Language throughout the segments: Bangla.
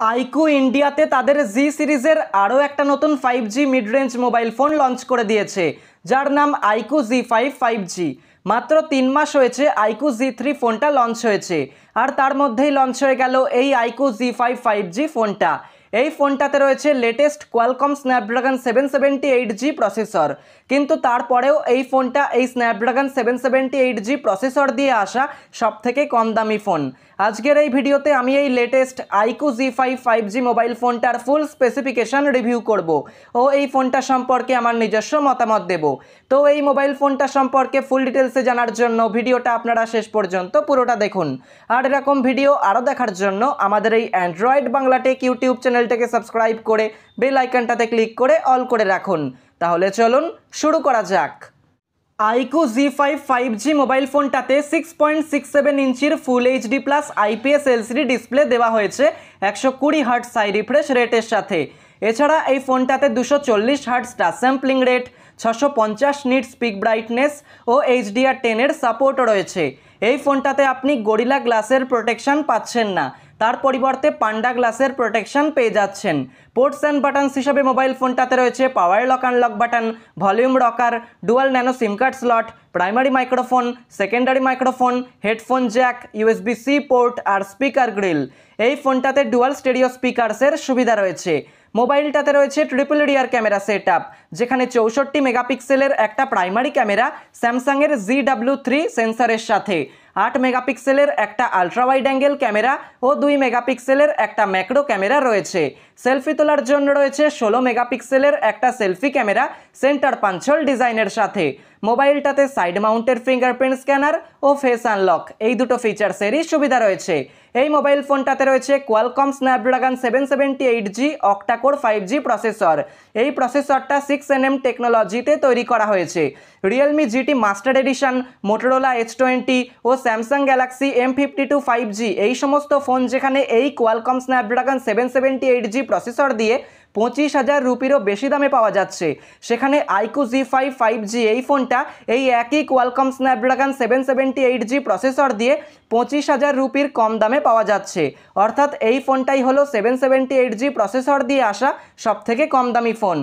iQOO ইন্ডিয়াতে তাদের জি সিরিজের আরও একটা নতুন 5G mid range mobile phone launch করে দিয়েছে, যার নাম iQOO Z5 5G। মাত্র 3 মাস হয়েছে iQOO Z3 ফোনটা লঞ্চ হয়েছে, আর তার মধ্যেই লঞ্চ হয়ে গেল এই iQOO Z5 5G ফোনটা। এই ফোনটাতে রয়েছে latest Qualcomm Snapdragon 778G processor, কিন্তু তারপরেও এই ফোনটা এই স্ন্যাপড্রাগন 778G প্রসেসর দিয়ে আসা সবথেকে কম দামি ফোন। আজকের এই ভিডিওতে আমি এই latest iQOO Z5 5G mobile ফোনটার ফুল স্পেসিফিকেশন রিভিউ করব ও এই ফোনটা সম্পর্কে আমার নিজস্ব মতামত দেব। তো এই মোবাইল ফোনটা সম্পর্কে ফুল ডিটেলসে জানার জন্য ভিডিওটা আপনারা শেষ পর্যন্ত পুরোটা দেখুন। আর এরকম ভিডিও আরও দেখার জন্য আমাদের এই অ্যান্ড্রয়েড বাংলা টেক ইউটিউব চ্যানেলটাকে সাবস্ক্রাইব করে বেল আইকনটাতে ক্লিক করে অল করে রাখুন। তাহলে চলুন শুরু করা যাক। iQOO Z5 5G মোবাইল ফোনটাতে 6.67 ইঞ্চির full HD plus IPS LCD display দেওয়া হয়েছে 120 হার্টজ হাই রিফ্রেশ রেটের সাথে। এছাড়া এই ফোনটাতে 240 hertz touch sampling rate, 650 nits peak brightness ও HDR10 এর সাপোর্টও রয়েছে। এই ফোনটাতে আপনি গরিলা গ্লাসের প্রোটেকশন পাচ্ছেন না, তার পরিবর্তে পান্ডা গ্লাসের প্রোটেকশন পেয়ে যাচ্ছেন। পোর্টস অ্যান্ড বাটনস হিসাবে মোবাইল ফোনটাতে রয়েছে power lock unlock button, volume rocker, dual nano SIM card slot, primary microphone, secondary microphone, headphone jack, USB-C port আর স্পিকার গ্রিল। এই ফোনটাতে ডুয়াল স্টেরিও স্পিকারসের সুবিধা রয়েছে। মোবাইলটাতে রয়েছে ট্রিপল রিয়ার ক্যামেরা সেটআপ, যেখানে 64 মেগাপিক্সেলের একটা প্রাইমারি ক্যামেরা স্যামসাংয়ের ZW3 সেন্সরের সাথে, 8 মেগাপিক্সেলের একটা আলট্রা ওয়াইড অ্যাঙ্গেল ক্যামেরা ও 2 মেগাপিক্সেলের একটা ম্যাক্রো ক্যামেরা রয়েছে। সেলফি তোলার জন্য রয়েছে 16 মেগাপিক্সেলের একটা সেলফি ক্যামেরা সেন্টার পাঞ্চল ডিজাইনের সাথে। মোবাইলটাতে সাইড মাউন্টের ফিঙ্গারপ্রিন্ট স্ক্যানার ও ফেস আনলক, এই দুটো ফিচার্সেরই সুবিধা রয়েছে। এই মোবাইল ফোনটাতে রয়েছে Qualcomm Snapdragon 778G octacore 5G processor. এই প্রসেসরটা 6nm টেকনোলজিতে তৈরি করা হয়েছে। Realme GT master edition, Motorola H20 ও স্যামসাং গ্যালাক্সি M52 5G এই সমস্ত ফোন যেখানে এই কোয়ালকম স্ন্যাপড্রাগন 778G প্রসেসর দিয়ে 25,000 রুপিরও বেশি দামে পাওয়া যাচ্ছে, সেখানে iQOO Z5 5G এই ফোনটা এই একই কোয়ালকম স্ন্যাপড্রাগন 778G প্রসেসর দিয়ে 25,000 রুপির কম দামে পাওয়া যাচ্ছে। অর্থাৎ এই ফোনটাই হলো 778G প্রসেসর দিয়ে আসা সবথেকে কম দামি ফোন।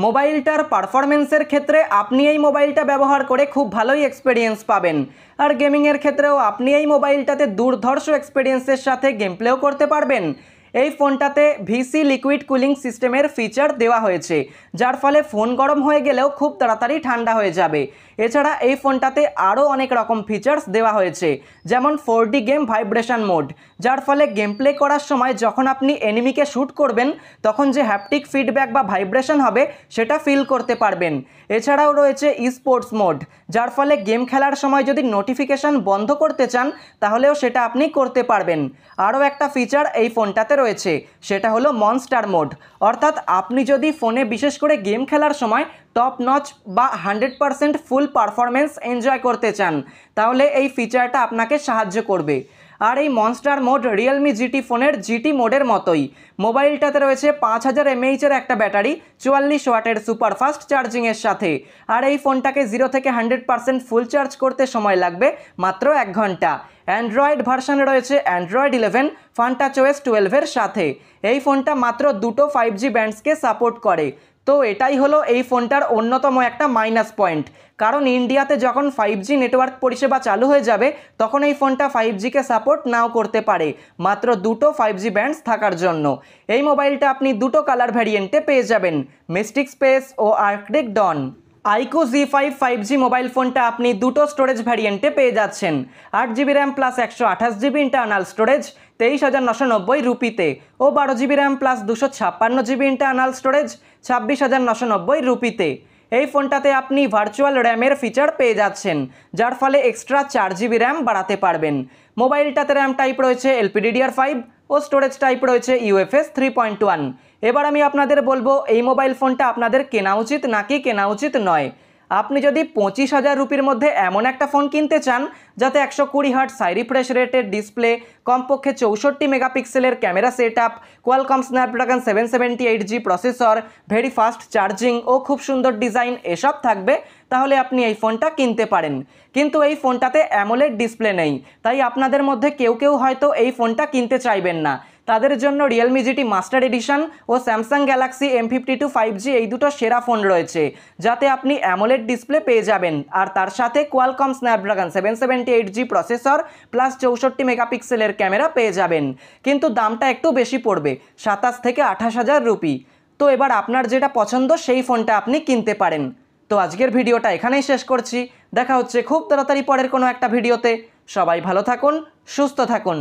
মোবাইলটার পারফরমেন্সের ক্ষেত্রে আপনি এই মোবাইলটা ব্যবহার করে খুব ভালোই এক্সপিরিয়েন্স পাবেন, আর গেমিংয়ের ক্ষেত্রেও আপনি এই মোবাইলটাতে দুর্ধর্ষ এক্সপিরিয়েন্সের সাথে গেম প্লেও করতে পারবেন। এই ফোনটাতে VC লিকুইড কুলিং সিস্টেমের ফিচার দেওয়া হয়েছে, যার ফলে ফোন গরম হয়ে গেলেও খুব তাড়াতাড়ি ঠান্ডা হয়ে যাবে। এছাড়া এই ফোনটাতে আরও অনেক রকম ফিচার্স দেওয়া হয়েছে, যেমন 4D গেম ভাইব্রেশন মোড, যার ফলে গেম প্লে করার সময় যখন আপনি এনিমিকে শ্যুট করবেন তখন যে হ্যাপটিক ফিডব্যাক বা ভাইব্রেশন হবে সেটা ফিল করতে পারবেন। এছাড়াও রয়েছে স্পোর্টস মোড, যার ফলে গেম খেলার সময় যদি নোটিফিকেশান বন্ধ করতে চান তাহলেও সেটা আপনি করতে পারবেন। আরও একটা ফিচার এই ফোনটাতে রয়েছে, সেটা হলো মনস্টার মোড, অর্থাৎ আপনি যদি ফোনে বিশেষ করে গেম খেলার সময় টপ নচ বা 100% ফুল পারফরমেন্স এনজয় করতে চান তাহলে এই ফিচারটা আপনাকে সাহায্য করবে। আর এই মনস্টার মোড রিয়েলমি GT ফোনের GT মোডের মতোই। মোবাইলটাতে রয়েছে 5000 mAh এর একটা ব্যাটারি 44 ওয়াটের সুপারফাস্ট চার্জিংয়ের সাথে, আর এই ফোনটাকে 0 থেকে 100% ফুল চার্জ করতে সময় লাগবে মাত্র 1 ঘন্টা। অ্যান্ড্রয়েড ভার্সানে রয়েছে অ্যান্ড্রয়েড 11 ফান্টাচওএস 12 এর সাথে। এই ফোনটা মাত্র দুটো 5G ব্যান্ডসকে সাপোর্ট করে। তো এটাই হলো এই ফোনটার অন্যতম একটা মাইনাস পয়েন্ট, কারণ ইন্ডিয়াতে যখন 5G নেটওয়ার্ক পরিষেবা চালু হয়ে যাবে তখন এই ফোনটা 5Gকে সাপোর্ট নাও করতে পারে, মাত্র দুটো 5G ব্যান্ডস থাকার জন্য। এই মোবাইলটা আপনি দুটো কালার ভ্যারিয়েন্টে পেয়ে যাবেন, মিস্টিক স্পেস ও আর্কটিক ডন। iQOO Z5 5G মোবাইল ফোনটা আপনি দুটো স্টোরেজ ভ্যারিয়েন্টে পেয়ে যাচ্ছেন, 8GB RAM plus 128GB internal storage 23,990 রুপিতে ও 12GB RAM plus 256GB internal storage 26,990 রুপিতে। এই ফোনটাতে আপনি ভার্চুয়াল র্যামের ফিচার পেয়ে যাচ্ছেন, যার ফলে এক্সট্রা 4GB র্যাম বাড়াতে পারবেন। মোবাইলটাতে র্যাম টাইপ রয়েছে LPDDR5 ও স্টোরেজ টাইপ রয়েছে UFS 3.1। এবার আমি আপনাদের বলবো এই মোবাইল ফোনটা আপনাদের কেনা উচিত নাকি কেনা উচিত নয়। আপনি যদি 25,000 রুপির মধ্যে এমন একটা ফোন কিনতে চান যাতে 120 হার্টজ হাই রিফ্রেশ রেটের ডিসপ্লে, কমপক্ষে 64 মেগাপিক্সেলের camera setup, Qualcomm Snapdragon 778G processor, very fast charging ও খুব সুন্দর ডিজাইন এসব থাকবে, তাহলে আপনি এই ফোনটা কিনতে পারেন। কিন্তু এই ফোনটাতে অ্যামোলেড ডিসপ্লে নেই, তাই আপনাদের মধ্যে কেউ কেউ হয়তো এই ফোনটা কিনতে চাইবেন না। তাদের জন্য রিয়েলমি জিটি মাস্টার এডিশন ও স্যামসাং গ্যালাক্সি M52 5G এই দুটো সেরা ফোন রয়েছে, যাতে আপনি অ্যামোলেড ডিসপ্লে পেয়ে যাবেন আর তার সাথে Qualcomm Snapdragon 778G processor plus 64 মেগাপিক্সেলের ক্যামেরা পেয়ে যাবেন। কিন্তু দামটা একটু বেশি পড়বে, 27 থেকে 28,000 রুপি। তো এবার আপনার যেটা পছন্দ সেই ফোনটা আপনি কিনতে পারেন। তো আজকের ভিডিওটা এখানেই শেষ করছি, দেখা হচ্ছে খুব তাড়াতাড়ি পরের কোনো একটা ভিডিওতে। সবাই ভালো থাকুন, সুস্থ থাকুন।